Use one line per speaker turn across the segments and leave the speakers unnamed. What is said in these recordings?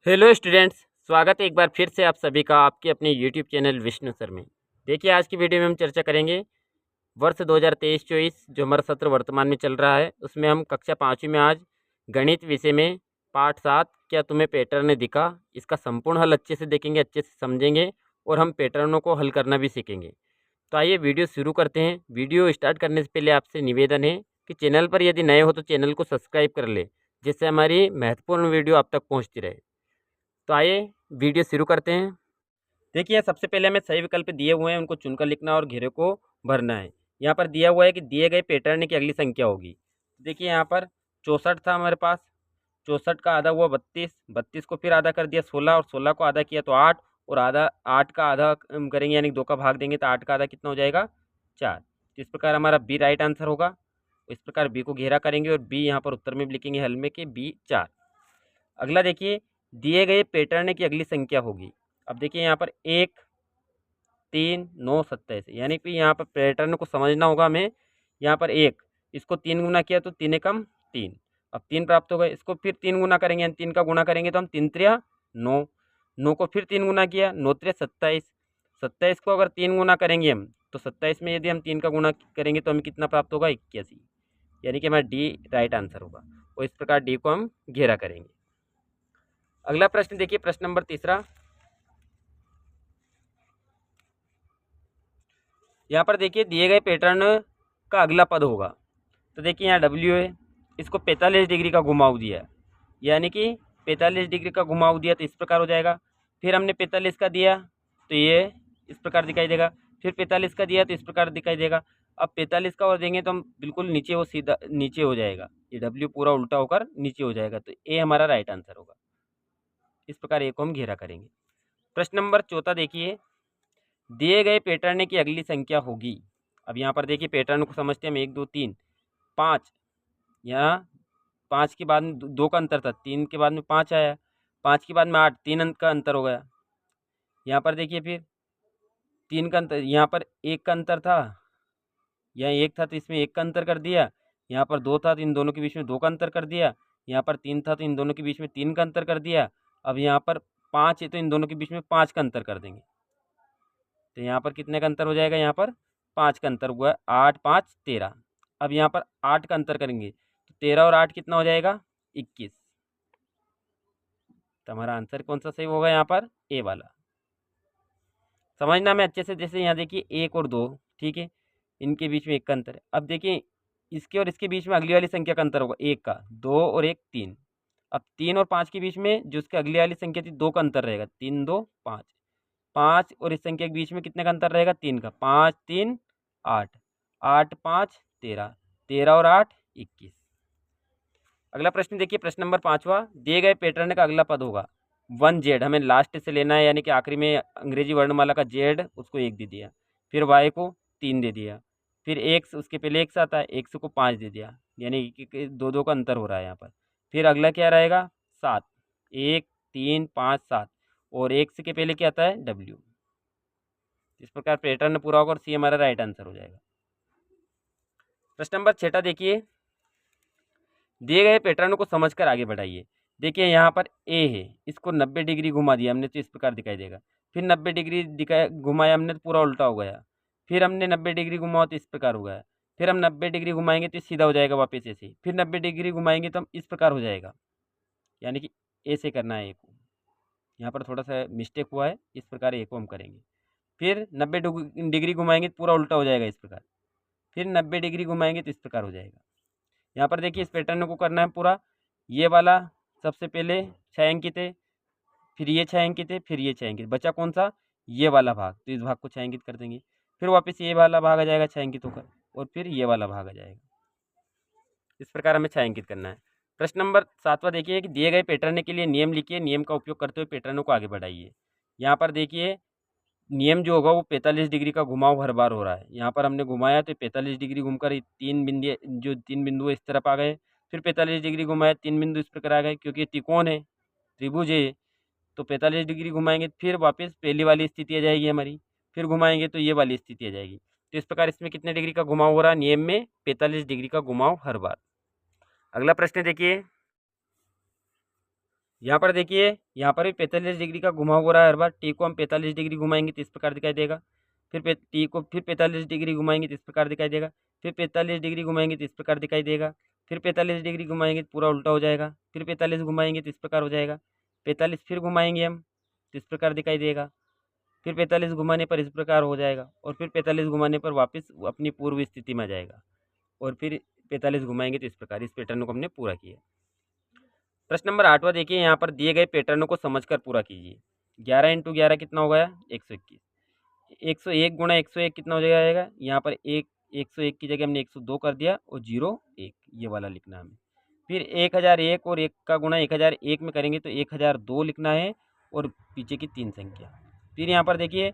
Hello students, स्वागत है एक बार फिर से आप सभी का आपके अपने यूट्यूब चैनल विष्णु सर में। देखिए, आज की वीडियो में हम चर्चा करेंगे वर्ष 2023-24 जो हमारा सत्र वर्तमान में चल रहा है, उसमें हम कक्षा 5वीं में आज गणित विषय में पाठ 7 क्या तुम्हें पैटर्न दिखा, इसका संपूर्ण हल अच्छे से देखेंगे, अच्छे से समझेंगे और हम पैटर्नों को हल करना भी सीखेंगे। तो आइए वीडियो शुरू करते हैं। वीडियो स्टार्ट करने से पहले आपसे निवेदन है कि चैनल पर यदि नए हो तो चैनल को सब्सक्राइब कर ले, जिससे हमारी महत्वपूर्ण वीडियो आप तक पहुँचती रहे। तो आइए वीडियो शुरू करते हैं। देखिए, सबसे पहले हमें सही विकल्प दिए हुए हैं, उनको चुनकर लिखना और घेरे को भरना है। यहाँ पर दिया हुआ है कि दिए गए पैटर्न की अगली संख्या होगी। देखिए, यहाँ पर 64 था हमारे पास। 64 का आधा हुआ 32, 32 को फिर आधा कर दिया 16 और 16 को आधा किया तो 8 और आधा 8 का आधा करेंगे यानी 2 का भाग देंगे तो 8 का आधा कितना हो जाएगा 4। तो इस प्रकार हमारा बी राइट आंसर होगा। इस प्रकार बी को घेरा करेंगे और बी यहाँ पर उत्तर में भी लिखेंगे हल में कि बी 4। अगला देखिए, दिए गए पैटर्न की अगली संख्या होगी। अब देखिए यहाँ पर 1 3 9 27 यानी कि यहाँ पर पैटर्न को समझना होगा हमें। यहाँ पर 1 इसको 3 गुना किया तो 3 एकम 3, अब 3 प्राप्त हो गए। इसको फिर 3 गुना करेंगे यानी 3 का गुना करेंगे तो हम 3 त्रिया 9, 9 को फिर 3 गुना किया 9 त्रिया 27, 27 को अगर 3 गुना करेंगे हम तो 27 में यदि हम 3 का गुना करेंगे तो हमें कितना प्राप्त होगा 81, यानी कि हमारा डी राइट आंसर होगा। और इस प्रकार डी को हम घेरा करेंगे। अगला प्रश्न देखिए, प्रश्न नंबर 3। यहाँ पर देखिए दिए गए पैटर्न का अगला पद होगा। तो देखिए यहाँ डब्ल्यू है, इसको 45 डिग्री का घुमाव दिया है, यानी कि 45 डिग्री का घुमाव दिया तो इस प्रकार हो जाएगा। फिर हमने 45 का दिया तो ये इस प्रकार दिखाई देगा। फिर 45 का दिया तो इस प्रकार दिखाई देगा। अब 45 का और देंगे तो हम बिल्कुल नीचे, वो सीधा नीचे हो जाएगा, ये डब्ल्यू पूरा उल्टा होकर नीचे हो जाएगा, तो ए हमारा राइट आंसर होगा। इस प्रकार ए को हम घेरा करेंगे। प्रश्न नंबर 4 देखिए, दिए गए पैटर्न की अगली संख्या होगी। अब यहाँ पर देखिए पैटर्न को समझते हैं हम। 1 2 3 5, यहाँ 5 के बाद में 2 का अंतर था, 3 के बाद में 5 आया, 5 के बाद में 8, 3 अंक का अंतर हो गया। यहाँ पर देखिए फिर 3 का अंतर, यहाँ पर 1 का अंतर था, यहाँ 1 था तो इसमें 1 का अंतर कर दिया। यहाँ पर 2 था तो इन दोनों के बीच में 2 का अंतर कर दिया। यहाँ पर 3 था तो इन दोनों के बीच में 3 का अंतर कर दिया। अब यहाँ पर 5 है तो इन दोनों के बीच में 5 का अंतर कर देंगे। तो यहाँ पर कितने का अंतर हो जाएगा, यहाँ पर 5 का अंतर हुआ है, 8 5 13। अब यहाँ पर 8 का अंतर करेंगे तो 13 और 8 कितना हो जाएगा 21। तो हमारा आंसर कौन सा सही होगा, यहाँ पर ए वाला। समझना में अच्छे से। जैसे यहाँ देखिए 1 और 2, ठीक है, इनके बीच में 1 का अंतर है। अब देखिए इसके और इसके बीच में अगली वाली संख्या का अंतर होगा 1 का, 2 और 1 3। अब 3 और 5 के बीच में जो उसकी अगली वाली संख्या थी 2 का अंतर रहेगा, 3 2 5। 5 और इस संख्या के बीच में कितने का अंतर रहेगा 3 का, 5 3 8, 8 5 13, 13 और 8 21। अगला प्रश्न देखिए, प्रश्न नंबर 5वां, दिए गए पैटर्न का अगला पद होगा 1z। हमें लास्ट से लेना है, यानी कि आखिरी में अंग्रेजी वर्णमाला का z, उसको 1 दे दिया। फिर y को 3 दे दिया। फिर x, उसके पहले x आता है, x को 5 दे दिया, यानी कि 2 2 का अंतर हो रहा है यहाँ पर। फिर अगला क्या रहेगा 7, 1 3 5 7, और x के पहले क्या आता है w। इस प्रकार पैटर्न पूरा होगा और सी हमारा राइट आंसर हो जाएगा। प्रश्न नंबर 6 देखिए, दिए गए पैटर्न को समझकर आगे बढ़ाइए। देखिए यहाँ पर ए है, इसको 90 डिग्री घुमा दिया हमने तो इस प्रकार दिखाई देगा। फिर 90 डिग्री दिखाया, घुमाया हमने तो पूरा उल्टा हो गया। फिर हमने 90 डिग्री घुमाओ तो इस प्रकार हो गया। फिर हम 90 डिग्री घुमाएंगे तो सीधा हो जाएगा वापस ऐसे। फिर 90 डिग्री घुमाएंगे तो हम इस प्रकार हो जाएगा, यानी कि ऐसे करना है ए को। यहाँ पर थोड़ा सा मिस्टेक हुआ है, इस प्रकार ए को हम करेंगे। फिर 90 डिग्री घुमाएंगे तो पूरा उल्टा हो जाएगा इस प्रकार। फिर 90 डिग्री घुमाएंगे तो इस प्रकार हो जाएगा। यहाँ पर देखिए इस पैटर्न को करना है पूरा। ये वाला सबसे पहले 6 अंकित है, फिर ये 6 अंकित है, फिर ये 6 अंकित, बचा कौन सा ये वाला भाग, तो इस भाग को 6 अंकित कर देंगे। फिर वापस ये वाला भाग आ जाएगा 6 अंकित होकर, और फिर ये वाला भाग आ जाएगा। इस प्रकार हमें 6 अंकित करना है। प्रश्न नंबर 7वां देखिए कि दिए गए पैटर्न के लिए नियम लिखिए, नियम का उपयोग करते हुए पैटर्न को आगे बढ़ाइए। यहाँ पर देखिए नियम जो होगा वो 45 डिग्री का घुमाव हर बार हो रहा है। यहाँ पर हमने घुमाया तो 45 डिग्री घूमकर 3 बिंदु, जो 3 बिंदु इस तरफ आ गए। फिर 45 डिग्री घुमाया, 3 बिंदु इस प्रकार आ गए, क्योंकि ये त्रिकोण है, त्रिभुज है, तो 45 डिग्री घुमाएंगे फिर वापस पहली वाली स्थिति आ जाएगी हमारी। फिर घुमाएंगे तो ये वाली स्थिति आ जाएगी। तो इस प्रकार इसमें कितने डिग्री का घुमाव हो रहा है, नियम में 45 डिग्री का घुमाव हर बार। अगला प्रश्न देखिए, यहाँ पर देखिए, यहाँ पर भी 45 डिग्री का घुमाव हो रहा है हर बार। टी को हम 45 डिग्री घुमाएंगे तो इस प्रकार दिखाई देगा। फिर टी को फिर 45 डिग्री घुमाएंगे तो इस प्रकार दिखाई देगा। फिर 45 डिग्री घुमाएंगे तो इस प्रकार दिखाई देगा। फिर 45 डिग्री घुमाएंगे तो पूरा उल्टा हो जाएगा। फिर 45 घुमाएंगे तो इस प्रकार हो जाएगा। 45 फिर घुमाएंगे हम तो इस प्रकार दिखाई देगा। फिर 45 घुमाने पर इस प्रकार हो जाएगा और फिर 45 घुमाने पर वापस अपनी पूर्व स्थिति में आ जाएगा और फिर 45 घुमाएंगे तो इस प्रकार। इस पैटर्न को हमने पूरा किया। प्रश्न नंबर 8वां देखिए, यहाँ पर दिए गए पैटर्नों को समझकर पूरा कीजिए। 11 इंटू 11 कितना हो गया? 121। 101 गुणा 101 कितना हो जाएगा? यहाँ पर 101 की जगह हमने 102 कर दिया और 0 1 ये वाला लिखना है हमें। फिर 1001 और 1 का गुणा 1001 में करेंगे तो 1002 लिखना है और पीछे की 3 संख्या। फिर यहाँ पर देखिए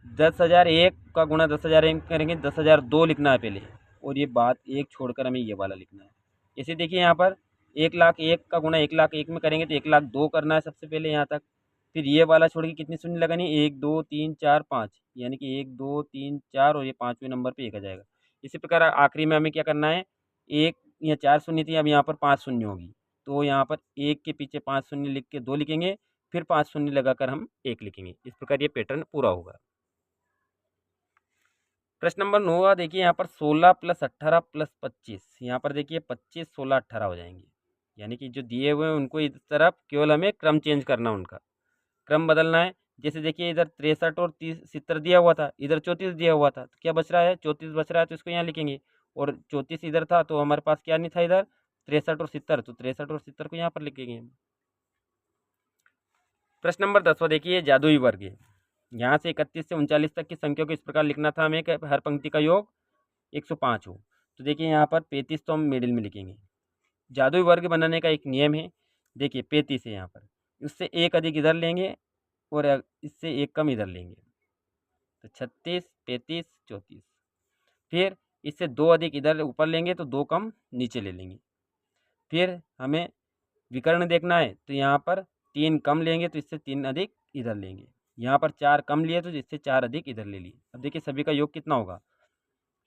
10,001 का गुणा 10,001 करेंगे 10,002 लिखना है पहले और ये बात एक छोड़कर हमें ये वाला लिखना है। जैसे देखिए यहाँ पर 1,01,000 का गुणा 1,01,000 में करेंगे तो 1,02,000 करना है सबसे पहले यहाँ तक। फिर ये वाला छोड़ के कितनी शून्य लगानी? 1 2 3 4 5, यानी कि 1 2 3 4 और ये 5वें नंबर पे 1 आ जाएगा। इसी प्रकार आखिरी में हमें क्या करना है? 1 या 4 शून्य थी, अब यहाँ पर 5 शून्य होगी तो यहाँ पर 1 के पीछे 5 शून्य लिख के 2 लिखेंगे, फिर 5 शून्य लगाकर हम 1 लिखेंगे। इस प्रकार ये पैटर्न पूरा होगा। प्रश्न नंबर 9 देखिए, यहाँ पर 16 + 18 + 25, यहाँ पर देखिए 25 16 18 हो जाएंगे, यानी कि जो दिए हुए हैं उनको इस तरफ केवल हमें क्रम चेंज करना, उनका क्रम बदलना है। जैसे देखिए इधर 63 और 70 दिया हुआ था, इधर 34 दिया हुआ था, तो क्या बच रहा है? 34 बच रहा है तो इसको यहाँ लिखेंगे और 34 इधर था तो हमारे पास क्या नहीं था इधर? 63 और 70, तो 63 और 70 को यहाँ पर लिखेंगे हम। प्रश्न नंबर 10वां देखिए, जादुई वर्ग है। यहाँ से 31 से 39 तक की संख्या को इस प्रकार लिखना था हमें कि हर पंक्ति का योग 105 हो। तो देखिए यहाँ पर 35 तो हम मिडिल में लिखेंगे। जादुई वर्ग बनाने का एक नियम है। देखिए 35 है यहाँ पर, उससे एक अधिक इधर लेंगे और इससे एक कम इधर लेंगे तो 36 35 34। फिर इससे 2 अधिक इधर ऊपर लेंगे तो 2 कम नीचे ले लेंगे। फिर हमें विकर्ण देखना है तो यहाँ पर 3 कम लेंगे तो इससे 3 अधिक इधर लेंगे। यहाँ पर 4 कम लिए तो इससे 4 अधिक इधर ले लिए। अब देखिए सभी का योग कितना होगा?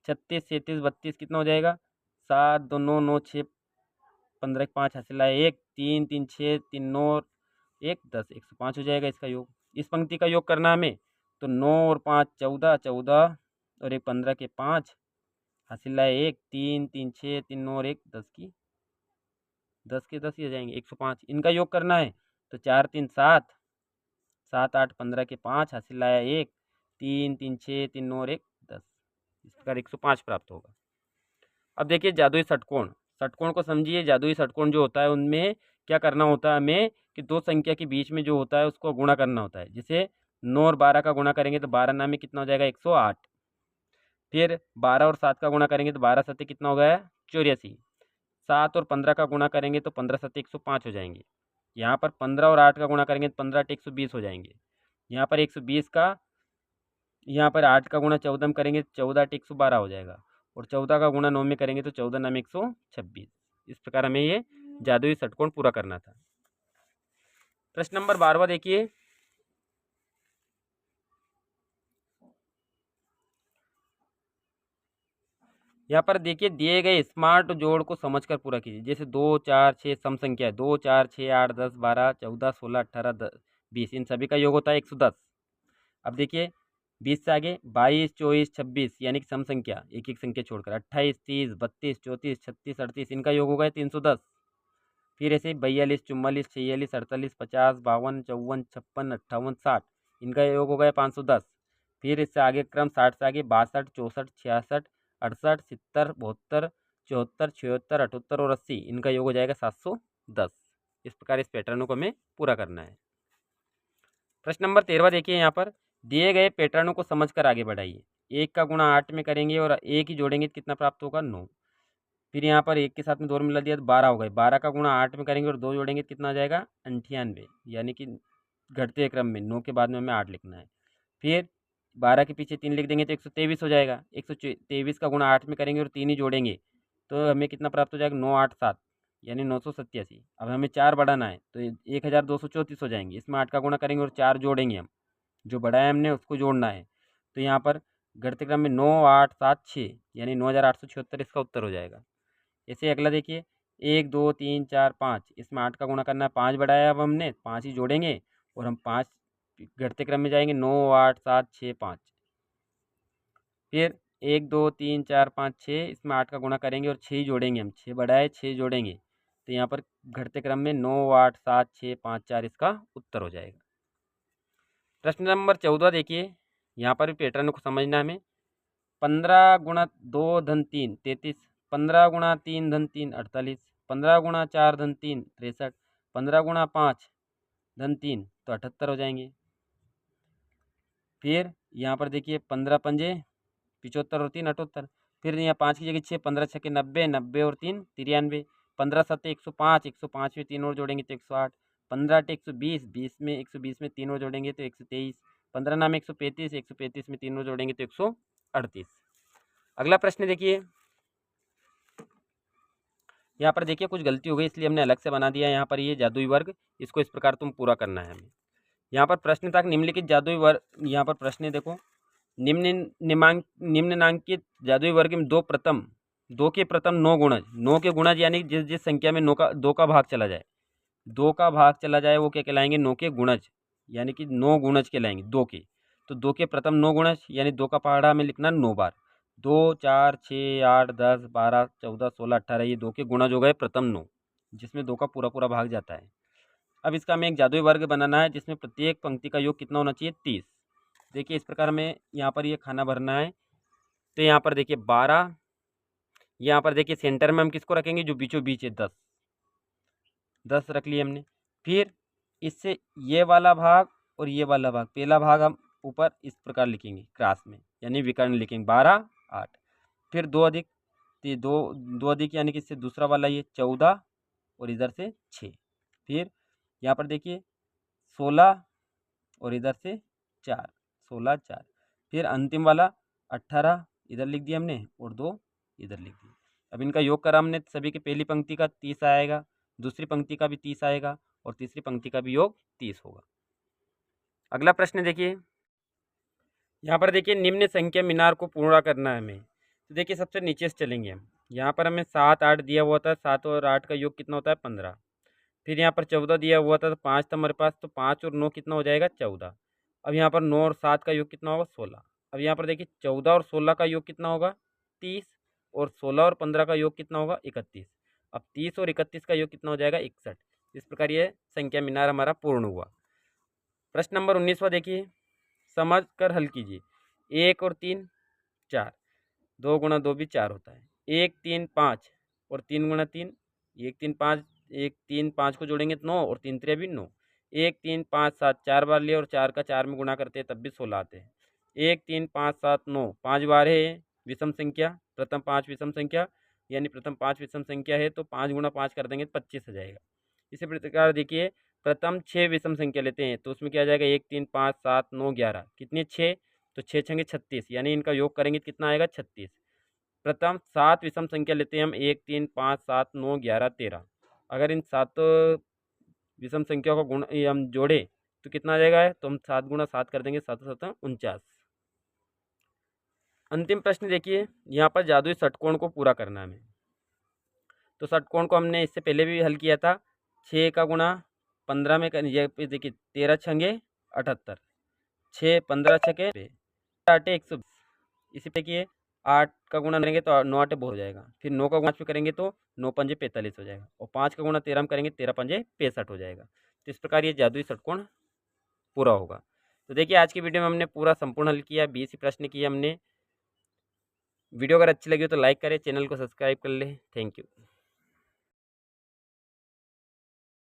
36 37 32 कितना हो जाएगा? 7 2 9 9 6 15 5 हासिल आए 1 3 3 6 3 9 1 10 105 हो जाएगा इसका योग। इस पंक्ति का योग करना हमें तो 9 और 5 14 14 और 1 15 के 5 हासिल आए 1 3 3 6 3 9 और 1 10 के 10 ही हो जाएंगे 105। इनका योग करना है तो 4 3 7 7 8 15 के 5 हासिल आया 1 3 3 6 3 9 और 1 10। इस प्रकार 105 प्राप्त होगा। अब देखिए जादुई षटकोण, षटकोण को समझिए। जादुई षटकोण जो होता है उनमें क्या करना होता है हमें कि दो संख्या के बीच में जो होता है उसको गुणा करना होता है। जैसे 9 और 12 का गुणा करेंगे तो 12 नाम में कितना हो जाएगा? 108। फिर 12 और 7 का गुणा करेंगे तो 12 सत्ते कितना हो गया? 84। 7 और 15 का गुणा करेंगे तो 15 सत्ते 105 हो जाएंगे। यहाँ पर 15 और 8 का गुणा करेंगे तो 15 8 120 हो जाएंगे। यहाँ पर 120 का, यहाँ पर 8 का गुणा 14 में करेंगे तो 14 8 112 हो जाएगा और 14 का गुणा 9 में करेंगे तो 14 नाम 126। इस प्रकार हमें ये जादुई षटकोण पूरा करना था। प्रश्न नंबर 12वां देखिए, यहाँ पर देखिए दिए गए स्मार्ट जोड़ को समझकर पूरा कीजिए। जैसे 2 4 6 सम संख्या है, 2 4 6 8 10 12 14 16 18 20, इन सभी का योग होता है 110। अब देखिए 20 से आगे 22 24 26 यानी कि सम संख्या, एक एक संख्या छोड़कर 28 30 32 34 36 38, इनका योग होगा 310। फिर ऐसे 42 44 46 48 50 52 54 56 58 60, इनका योग हो गया 510। फिर इससे आगे क्रम 60 से आगे 62 64 66 68 70 72 74 76 78 और 80, इनका योग हो जाएगा 710। इस प्रकार इस पैटर्न को हमें पूरा करना है। प्रश्न नंबर 13वां देखिए, यहाँ पर दिए गए पैटर्नों को समझकर आगे बढ़ाइए। 1 का गुणा 8 में करेंगे और 1 ही जोड़ेंगे तो कितना प्राप्त होगा? 9। फिर यहाँ पर 1 के साथ में 2 मिला दिया तो 12 हो गए। 12 का गुणा 8 में करेंगे और 2 जोड़ेंगे तो कितना आ जाएगा? 98, यानी कि घटते क्रम में 9 के बाद में हमें 8 लिखना है। फिर 12 के पीछे 3 लिख देंगे तो 123 हो जाएगा। 123 का गुणा 8 में करेंगे और 3 ही जोड़ेंगे तो हमें कितना प्राप्त हो जाएगा? 9 8 7, यानी 987। अब हमें 4 बढ़ाना है तो 1234 हो जाएंगे। इसमें 8 का गुणा करेंगे और 4 जोड़ेंगे, हम जो बढ़ाया हमने उसको जोड़ना है। तो यहाँ पर घटते क्रम में 9 8 7 6 यानी 9876 इसका उत्तर हो जाएगा। ऐसे अगला देखिए, 1 2 3 4 5, इसमें 8 का गुणा करना है, 5 बढ़ाया अब हमने, 5 ही जोड़ेंगे और हम 5 घटते क्रम में जाएंगे, 9 8 7 6 5। फिर 1 2 3 4 5 6, इसमें 8 का गुणा करेंगे और 6 ही जोड़ेंगे, हम 6 बढ़ाए 6 जोड़ेंगे, तो यहाँ पर घटते क्रम में 9 8 7 6 5 4 इसका उत्तर हो जाएगा। प्रश्न नंबर 14 देखिए, यहाँ पर भी पैटर्न को समझना हमें। 15 गुणा 2 धन 3 33, 15 गुणा 3 धन 3 48, 15 गुणा 4 धन 3 63, 15 गुणा 5 धन 3 तो 78 हो जाएंगे। फिर यहाँ पर देखिए 15 पंजे 75 और 3 78, फिर यहाँ 5 की जगह 6, 15 छक्के 90, 90 और 3 93, 15 सत्ते 105, 105 में 3 और जोड़ेंगे तो 108, 15 अट्ठे 120, 120 में 3 और जोड़ेंगे तो 123, 15 नाम 135, 135 में 3 और जोड़ेंगे तो 138। अगला प्रश्न देखिए, यहाँ पर देखिए कुछ गलती हो गई इसलिए हमने अलग से बना दिया यहाँ पर ये जादुई वर्ग, इसको इस प्रकार तुम पूरा करना है हमें। यहाँ पर प्रश्न तक निम्नलिखित जादुई वर्ग, यहाँ पर प्रश्न देखो, निम्नांकित जादुई वर्ग में दो के प्रथम 9 गुणज, 9 के गुणज यानी जिस जिस संख्या में 2 का भाग चला जाए, 2 का भाग चला जाए वो क्या कहलाएंगे, 9 के गुणज, यानी कि 9 गुणज कहलाएंगे 2 के। तो 2 के प्रथम 9 गुणज यानी 2 का पहाड़ा में लिखना 9 बार, 2 4 6 8 10 12 14 16 18, ये 2 के गुणज हो गए प्रथम 9, जिसमें 2 का पूरा पूरा भाग जाता है। अब इसका हमें एक जादुई वर्ग बनाना है जिसमें प्रत्येक पंक्ति का योग कितना होना चाहिए, 30। देखिए इस प्रकार हमें यहाँ पर ये खाना भरना है, तो यहाँ पर देखिए 12, यहाँ पर देखिए सेंटर में हम किसको रखेंगे, जो बीचों बीच है 10 रख लिए हमने। फिर इससे ये वाला भाग और ये वाला भाग, पहला भाग हम ऊपर इस प्रकार लिखेंगे क्रॉस में, यानी विकर्ण लिखेंगे 12 8, फिर 2 अधिक, दो अधिक यानी कि इससे दूसरा वाला ये 14 और इधर से 6, फिर यहाँ पर देखिए 16 और इधर से 4, 16 4, फिर अंतिम वाला 18 इधर लिख दिया हमने और 2 इधर लिख दिया। अब इनका योग करा हमने, सभी की पहली पंक्ति का 30 आएगा, दूसरी पंक्ति का भी 30 आएगा और तीसरी पंक्ति का भी योग 30 होगा। अगला प्रश्न देखिए, यहाँ पर देखिए निम्न संख्या मीनार को पूरा करना है हमें। तो देखिए सबसे नीचे से चलेंगे हम, यहाँ पर हमें 7 8 दिया हुआ था, 7 और 8 का योग कितना होता है 15, फिर यहाँ पर 14 दिया हुआ था तो 5 था हमारे पास, तो 5 और 9 कितना हो जाएगा 14। अब यहाँ पर 9 और 7 का योग कितना होगा 16। अब यहाँ पर देखिए 14 और 16 का योग कितना होगा 30, और 16 और 15 का योग कितना होगा 31। अब 30 और 31 का योग कितना हो जाएगा 61। इस प्रकार ये संख्या मीनार हमारा पूर्ण हुआ। प्रश्न नंबर 19वां देखिए, समझ कर हल कीजिए। 1 और 3 4, 2 गुणा 2 भी 4 होता है, 1 3 5 और 3 गुणा 3, 1 3 5, 1 3 5 को जोड़ेंगे तो 9 और 3 3 भी 9, 1 3 5 7 4 बार लिए और 4 का 4 में गुणा करते हैं तब भी 16 आते हैं, 1 3 5 7 9 5 बार है विषम संख्या, प्रथम 5 विषम संख्या, यानी प्रथम 5 विषम संख्या है तो 5 गुणा 5 कर देंगे तो 25 हो जाएगा। इसी प्रकार देखिए प्रथम 6 विषम संख्या लेते हैं तो उसमें क्या आ जाएगा 1 3 5 7 9 11, कितने 6, तो 6 छंगे 36, यानी इनका योग करेंगे तो कितना आएगा 36। प्रथम 7 विषम संख्या लेते हैं हम, 1 3 5 7 9 11 13, अगर इन 7 विषम संख्या का गुण हम जोड़े तो कितना आ जाएगा, तो हम 7 गुणा 7 कर देंगे, 7 7 49। अंतिम प्रश्न देखिए, यहाँ पर जादुई षटकोण को पूरा करना है हमें। तो षटकोण को हमने इससे पहले भी हल किया था, 6 का गुणा 15 में ये देखिए 13 छंगे 78, 6 15 छके 8 120, इसी देखिए 8 का गुणा करेंगे तो 9 8 बहुत हो जाएगा, फिर 9 का गुणा 5 करेंगे तो 9 पंजे 45 हो जाएगा, और 5 का गुणा 13 में करेंगे 13 पंजे 65 हो जाएगा। तो इस प्रकार ये जादुई षटकोण पूरा होगा। तो देखिए आज की वीडियो में हमने पूरा संपूर्ण हल किया, 20 प्रश्न किए हमने। वीडियो अगर अच्छी लगी हो तो लाइक करें, चैनल को सब्सक्राइब कर लें। Thank you.